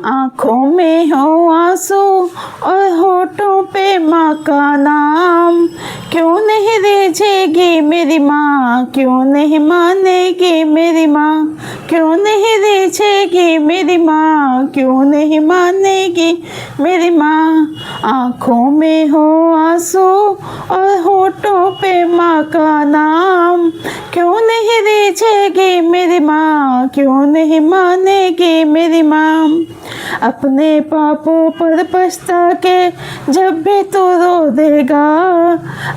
आँखों में हो आंसू और होठों पे माँ का नाम, क्यों नहीं रीझेगी मेरी माँ, क्यों नहीं मानेगी मेरी माँ, क्यों नहीं रीझेगी मेरी माँ, क्यों नहीं मानेगी मेरी माँ। आँखों में हो आंसू और होठों पे माँ का नाम, क्यों नहीं रीझेगी मेरी माँ, क्यों नहीं मानेगी मेरी माँ। अपने पापों पर पछता के जब भी तू रो देगा,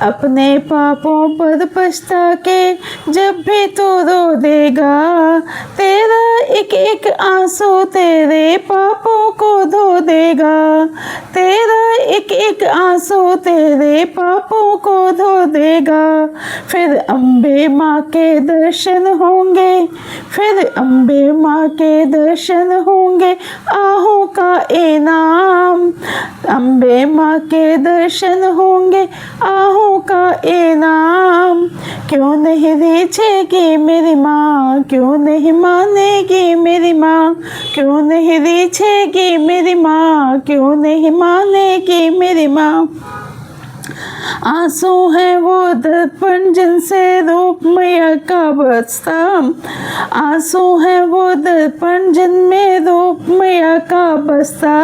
अपने पापों पर पछता के जब भी तू रो देगा, तेरा एक एक आंसू तेरे पापों को धो देगा, तेरा एक एक आंसू तेरे पापों को धो देगा। फिर अम्बे माँ के दर्शन होंगे, फिर अम्बे माँ के दर्शन होंगे आहों का इनाम, अम्बे माँ के दर्शन होंगे आहों का इनाम। क्यों नहीं रीझेगी मेरी माँ, क्यों नहीं मानेगी मेरी माँ, क्यों नहीं रीझेगी मेरी माँ, क्यों नहीं मानेगी मेरी माँ। आंसू है वो दर्पण जिनसे रूप मैया का बरसता, आंसू है वो दर्पण जिनमें रूप मैया का बसता।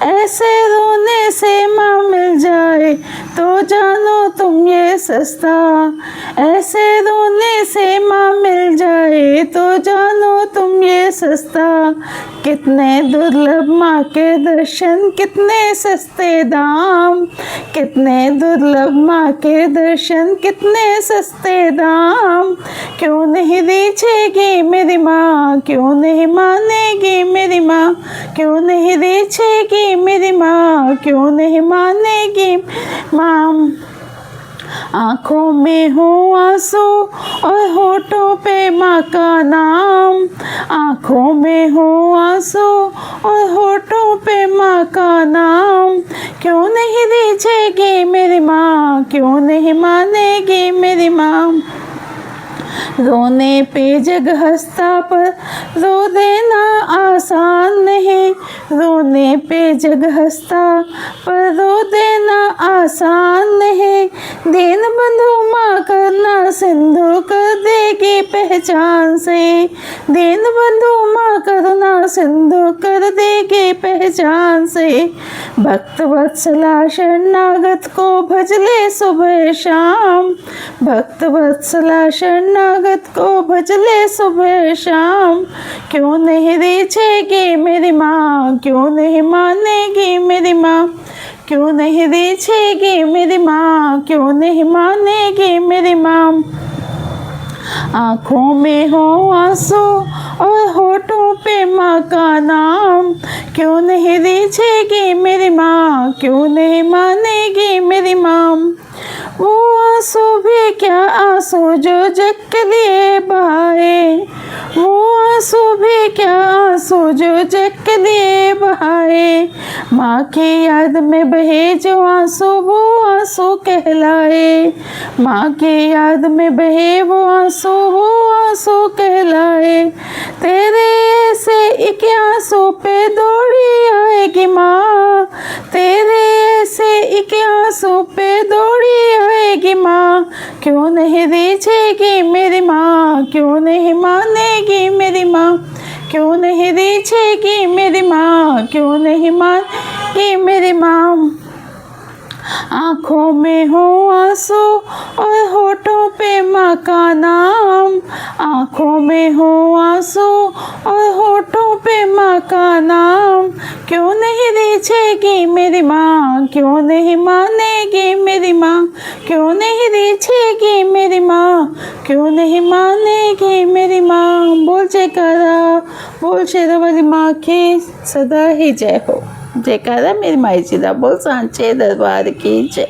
ऐसे रोने से माँ मिल जाए तो जानो तुम ये सस्ता, ऐसे रोने से माँ मिल जाए तो जानो तुम ये सस्ता। कितने दुर्लभ माँ के दर्शन, कितने सस्ते दाम, कितने दुर्लभ माँ के दर्शन, कितने सस्ते दाम। क्यों नहीं रीझेगी मेरी माँ, क्यों नहीं मानेगी मेरी माँ, क्यों नहीं रीझेगी मेरी माँ, क्यों नहीं मानेगी माँ। आँखों में हो आंसू और होठों पे माँ का नाम, आँखों में हो आंसू और होठों पे माँ का नाम। क्यों नहीं रीझेगी मेरी माँ, क्यों नहीं मानेगी मेरी माँ। रोने पे जग हंसता पर रो देना आसान नहीं, रोने पे जग हंसता पर रो देना आसान नहीं। दीन बंधु माँ करना सिंधु कर देगी पहचान से, दीन बंधु माँ करना सिंधु कर देगी पहचान से। भक्त वत्सला शरणागत को भजले सुबह शाम, भक्त वत्सला शरणागत को भजले सुबह शाम। क्यों नहीं रीझेगी मेरी माँ, क्यों नहीं मानेगी मेरी माँ, क्यों नहीं रीझेगी मेरी माँ, क्यों नहीं मानेगी मेरी माँ। आँखों में हो आंसू और होठों पे माँ का नाम, क्यों नहीं रीझेगी मेरी माँ, क्यों नहीं मानेगी मेरी माँ। वो आंसू भी क्या आंसू जो जग के लिए बहाए, वो आंसू भी क्या आंसू जो जग के लिए बहाए। माँ की याद में बहे जो आंसू वो आंसू कहलाए, माँ की याद में बहे वो आंसू कहलाए। तेरे ऐसे एक आंसू पे दौड़ी आएगी माँ, तेरे ऐसे एक आंसू पे दौड़ी आएगी माँ। क्यों नहीं रीझेगी मेरी माँ, क्यों नहीं मानेगी मेरी माँ, क्यों नहीं रीझेगी मेरी माँ, क्यों नहीं मानेगी मेरी माँ। आँखों में हो आंसू और होठों पे माँ का नाम, आँखों में हो आंसू और होठों पे माँ का नाम। क्यों नहीं रीझेगी मेरी माँ, क्यों नहीं मानेगी मेरी माँ, क्यों नहीं रीझेगी मेरी माँ, क्यों नहीं मानेगी मेरी माँ। बोल जयकारा, बोल शेरा वाली माँ की सदा ही जय हो। जयकारा मेरी माई जी दा, बोल सांचे दरबार की जय।